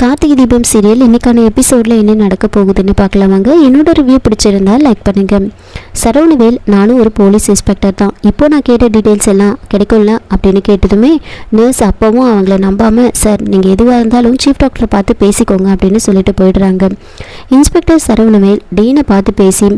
Karthigai Deepam serial இன்னைக்கான எபிசோடில் என்ன நடக்க போகுதுன்னு பார்க்கலாம் வாங்க. என்னோட ரிவ்யூ பிடிச்சிருந்தா லைக் பண்ணுங்க. சரவணவேல், நானும் ஒரு போலீஸ் இன்ஸ்பெக்டர் தான். இப்போ நான் கேட்ட டீட்டெயில்ஸ் எல்லாம் கிடைக்கும்ல அப்படின்னு கேட்டதுமே நர்ஸ் அப்பவும் அவங்கள நம்பாமல், சார் நீங்கள் எதுவாக இருந்தாலும் சீஃப் டாக்டரை பார்த்து பேசிக்கோங்க அப்படின்னு சொல்லிட்டு போயிடுறாங்க. இன்ஸ்பெக்டர் சரவணவேல் டீனை பார்த்து பேசி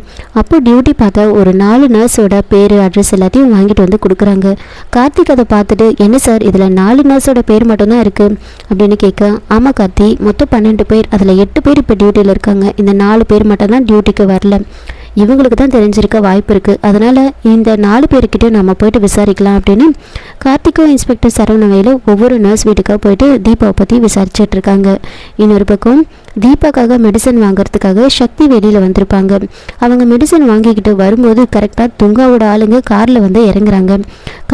அப்போ டியூட்டி பார்த்த ஒரு 4 நர்ஸோட பேர் அட்ரஸ் எல்லாத்தையும் வாங்கிட்டு வந்து கொடுக்குறாங்க. கார்த்திக் அதை பார்த்துட்டு, என்ன சார் இதில் 4 நர்ஸோட பேர் மட்டும்தான் இருக்குது அப்படின்னு கேட்க, ஆமாம் கார்த்தி, மொத்தம் 12 பேர், அதில் 8 பேர் இப்போ டியூட்டியில் இருக்காங்க. இந்த 4 பேர் மட்டும் தான் டியூட்டிக்கு வரல. இவங்களுக்கு தான் தெரிஞ்சிருக்க வாய்ப்பு இருக்குது. அதனால் இந்த 4 பேர்கிட்ட நம்ம போயிட்டு விசாரிக்கலாம் அப்படின்னு கார்த்திக்கும் இன்ஸ்பெக்டர் சரவணவேலும் ஒவ்வொரு நர்ஸ் வீட்டுக்காக போயிட்டு தீபாவை பற்றி விசாரிச்சுட்டு இருக்காங்க. இன்னொரு பக்கம் தீபாக்காக மெடிசன் வாங்குறதுக்காக சக்தி வெளியில் வந்திருப்பாங்க. அவங்க மெடிசன் வாங்கிக்கிட்டு வரும்போது கரெக்டாக துங்காவோட ஆளுங்க காரில் வந்து இறங்குறாங்க.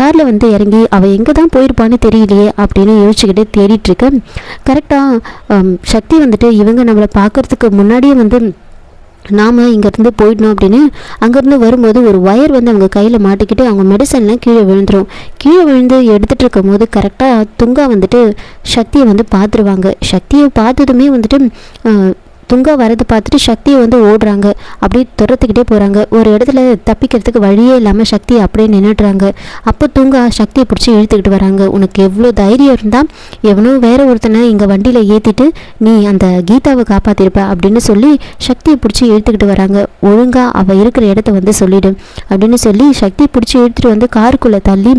காரில் வந்து இறங்கி அவள் எங்கே தான் போயிருப்பான்னு தெரியலையே அப்படின்னு யோசிச்சுக்கிட்டு தேடிட்டுருக்க கரெக்டாக சக்தி வந்துட்டு இவங்க நம்மளை பார்க்குறதுக்கு முன்னாடியே வந்து நாம் இங்கேருந்து போயிடணும் அப்படின்னு அங்கேருந்து வரும்போது ஒரு ஒயர் வந்து அவங்க கையில் மாட்டிக்கிட்டு அவங்க மெடிசன்லாம் கீழே விழுந்துடும். கீழே விழுந்து எடுத்துகிட்டு இருக்கும் போது கரெக்டாக துங்கா வந்துட்டு சக்தியை வந்து பார்த்துருவாங்க. சக்தியை பார்த்ததுமே வந்துட்டு துங்கா வரதை பார்த்துட்டு சக்தியை வந்து ஓடுறாங்க. அப்படியே துரத்துக்கிட்டே போகிறாங்க. ஒரு இடத்துல தப்பிக்கிறதுக்கு வழியே இல்லாமல் சக்தியை அப்படியே நின்றுடுறாங்க. அப்போ துங்கா சக்தியை பிடிச்சி இழுத்துக்கிட்டு வராங்க. உனக்கு எவ்வளோ தைரியம் இருந்தால் எவனோ வேற ஒருத்தனை இங்கே வண்டியில் ஏற்றிட்டு நீ அந்த கீதாவை காப்பாற்றிருப்ப அப்படின்னு சொல்லி சக்தியை பிடிச்சி இழுத்துக்கிட்டு வராங்க. ஒழுங்காக அவள் இருக்கிற இடத்த வந்து சொல்லிடு அப்படின்னு சொல்லி சக்தியை பிடிச்சி இழுத்துட்டு வந்து காருக்குள்ளே தள்ளி,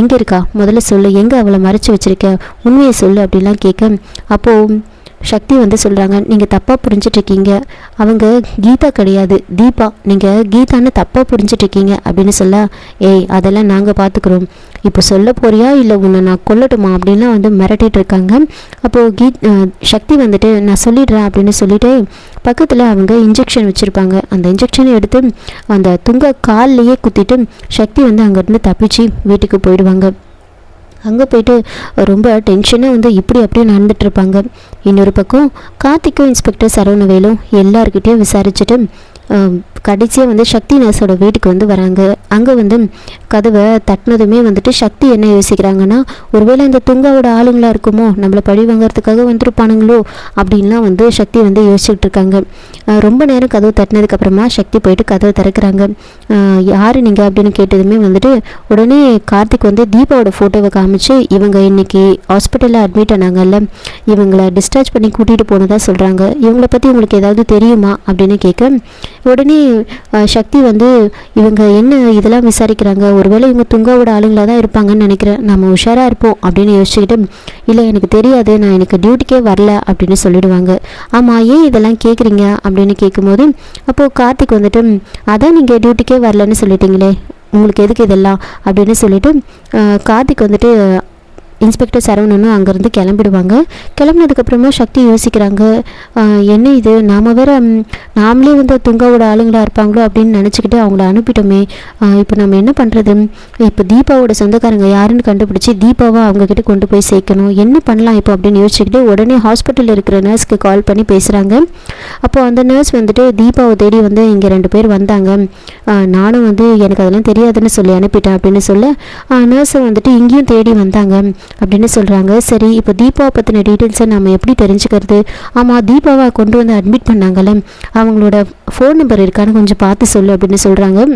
எங்கே இருக்கா முதல்ல சொல்லு, எங்கே அவளை மறைச்சி வச்சுருக்க, உண்மையை சொல்லு அப்படிலாம் கேட்க, அப்போது சக்தி வந்து சொல்கிறாங்க, நீங்கள் தப்பாக புரிஞ்சிட்ருக்கீங்க, அவங்க கீதா கிடையாது தீபா, நீங்கள் கீதான்னு தப்பாக புரிஞ்சிட்ருக்கீங்க அப்படின்னு சொல்ல, ஏய் அதெல்லாம் நாங்கள் பார்த்துக்குறோம், இப்போ சொல்ல போறியா இல்லை உன்னை நான் கொல்லட்டுமா அப்படின்லாம் வந்து மிரட்டிகிட்டு இருக்காங்க. அப்போது சக்தி வந்துட்டு நான் சொல்லிடுறேன் அப்படின்னு சொல்லிட்டு பக்கத்தில் அவங்க இன்ஜெக்ஷன் வச்சுருப்பாங்க. அந்த இன்ஜெக்ஷனை எடுத்து அந்த துங்க கால்லையே குத்திட்டு சக்தி வந்து அங்கேருந்து தப்பிச்சு வீட்டுக்கு போயிடுவாங்க. அங்கே போயிட்டு ரொம்ப டென்ஷனாக வந்து இப்படி அப்படியே நடந்துகிட்ருப்பாங்க. இன்னொரு பக்கம் கார்த்திக்கும் இன்ஸ்பெக்டர் சரவணவேலும் எல்லாருக்கிட்டையும் விசாரிச்சுட்டு கடைசியாக வந்து சக்தி நர்ஸோட வீட்டுக்கு வந்து வராங்க. அங்கே வந்து கதவை தட்டினதுமே வந்துட்டு சக்தி என்ன யோசிக்கிறாங்கன்னா, ஒருவேளை இந்த துங்காவோட ஆளுங்களாக இருக்குமோ, நம்மளை பழி வாங்கிறதுக்காக வந்துருப்பானுங்களோ அப்படின்லாம் வந்து சக்தி வந்து யோசிச்சுட்டு இருக்காங்க. ரொம்ப நேரம் கதவு தட்டினதுக்கப்புறமா சக்தி போயிட்டு கதவை திறக்கிறாங்க. யார் நீங்கள் அப்படின்னு கேட்டதுமே வந்துட்டு உடனே கார்த்திக் வந்து தீபாவோட ஃபோட்டோவை காமிச்சு, இவங்க இன்னைக்கு ஹாஸ்பிட்டலில் அட்மிட் ஆனாங்கல்ல, இவங்களை டிஸ்சார்ஜ் பண்ணி கூட்டிகிட்டு போனதாக சொல்கிறாங்க, இவங்களை பற்றி உங்களுக்கு ஏதாவது தெரியுமா அப்படின்னு கேட்க, உடனே சக்தி வந்து இவங்க என்ன இதெல்லாம் விசாரிக்கிறாங்க, ஒருவேளை இவங்க துங்காவோட ஆளுங்களாக தான் இருப்பாங்கன்னு நினைக்கிறேன், நம்ம உஷாராக இருப்போம் அப்படின்னு யோசிச்சுக்கிட்டு, இல்லை எனக்கு தெரியாது, நான் எனக்கு டியூட்டிக்கே வரல அப்படின்னு சொல்லிடுவாங்க. ஆமாம், ஏன் இதெல்லாம் கேட்குறீங்க அப்படின்னு கேட்கும்போது அப்போது கார்த்திக் வந்துட்டு, அதான் நீங்கள் டியூட்டிக்கே வரலன்னு சொல்லிட்டீங்களே, உங்களுக்கு எதுக்கு இதெல்லாம் அப்படின்னு சொல்லிட்டு கார்த்திக் வந்துட்டு இன்ஸ்பெக்டர் சரவணனும் அங்கேருந்து கிளம்பிடுவாங்க. கிளம்புனதுக்கப்புறமா சக்தி யோசிக்கிறாங்க, என்ன இது, நாமளே வந்து துங்காவோட ஆளுங்களாக இருப்பாங்களோ அப்படின்னு நினச்சிக்கிட்டு அவங்கள அனுப்பிட்டோமே, இப்போ நம்ம என்ன பண்ணுறது, இப்போ தீபாவோட சொந்தக்காரங்க யாருன்னு கண்டுபிடிச்சி தீபாவை அவங்கக்கிட்ட கொண்டு போய் சேர்க்கணும், என்ன பண்ணலாம் இப்போ அப்படின்னு யோசிச்சுக்கிட்டு உடனே ஹாஸ்பிட்டலில் இருக்கிற நர்ஸ்க்கு கால் பண்ணி பேசுகிறாங்க. அப்போது அந்த நர்ஸ் வந்துட்டு தீபாவை தேடி வந்து இங்கே 2 பேர் வந்தாங்க, நானும் வந்து எனக்கு அதெல்லாம் தெரியாதுன்னு சொல்லி அனுப்பிட்டேன் அப்படின்னு சொல்ல, நர்ஸை வந்துட்டு இங்கேயும் தேடி வந்தாங்க அப்படின்னு சொல்கிறாங்க. சரி, இப்போ தீபாவை பற்றின டீட்டெயில்ஸை நம்ம எப்படி தெரிஞ்சுக்கிறது, ஆமாம் தீபாவை கொண்டு வந்து அட்மிட் பண்ணாங்கல்ல, அவங்களோட ஃபோன் நம்பர் இருக்கான்னு கொஞ்சம் பார்த்து சொல்லு அப்படின்னு சொல்கிறாங்க.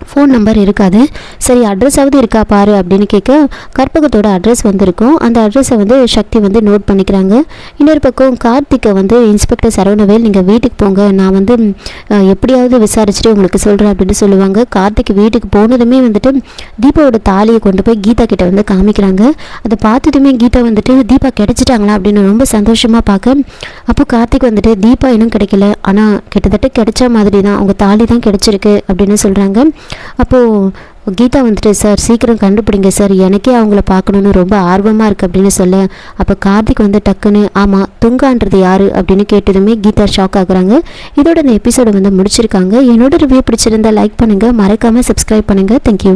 ஃபோன் நம்பர் இருக்காது, சரி அட்ரஸாவது இருக்கா பாரு அப்படின்னு கேட்க, கற்பகத்தோட அட்ரஸ் வந்திருக்கும். அந்த அட்ரஸை வந்து சக்தி வந்து நோட் பண்ணிக்கிறாங்க. இன்னொரு பக்கம் கார்த்திகை வந்து இன்ஸ்பெக்டர் சரவணவேல் நீங்கள் வீட்டுக்கு போங்க, நான் வந்து எப்படியாவது விசாரிச்சுட்டு உங்களுக்கு சொல்கிறேன் அப்படின்னு சொல்லுவாங்க. கார்த்திக் வீட்டுக்கு போனதுமே வந்துட்டு தீபாவோட தாலியை கொண்டு போய் கீதா கிட்ட வந்து காமிக்கிறாங்க. அதை பார்த்ததுமே கீதா வந்துட்டு தீபா கிடைச்சிட்டாங்களா அப்படின்னு ரொம்ப சந்தோஷமாக பார்க்க, அப்போ கார்த்திக் வந்துட்டு தீபா இன்னும் கிடைக்கல, ஆனால் கிட்டத்தட்ட கிடைச்ச மாதிரி தான், அவங்க தாலி தான் கிடைச்சிருக்கு அப்படின்னு சொல்கிறாங்க. அப்போது கீதா வந்துட்டு, சார் சீக்கிரம் கண்டுபிடிங்க சார், எனக்கே அவங்கள பார்க்கணுன்னு ரொம்ப ஆர்வமாக இருக்குது அப்படின்னு சொல்ல, அப்போ கார்த்திக் வந்து டக்குன்னு ஆமாம் துங்கான்றது யார் அப்படின்னு கேட்டதுமே கீதா ஷாக் ஆகுறாங்க. இதோட இந்த எபிசோடு வந்து முடிச்சிருக்காங்க. என்னோட ரிவ்யூ பிடிச்சிருந்தா லைக் பண்ணுங்கள், மறக்காமல் சப்ஸ்கிரைப் பண்ணுங்கள். தேங்க்யூ.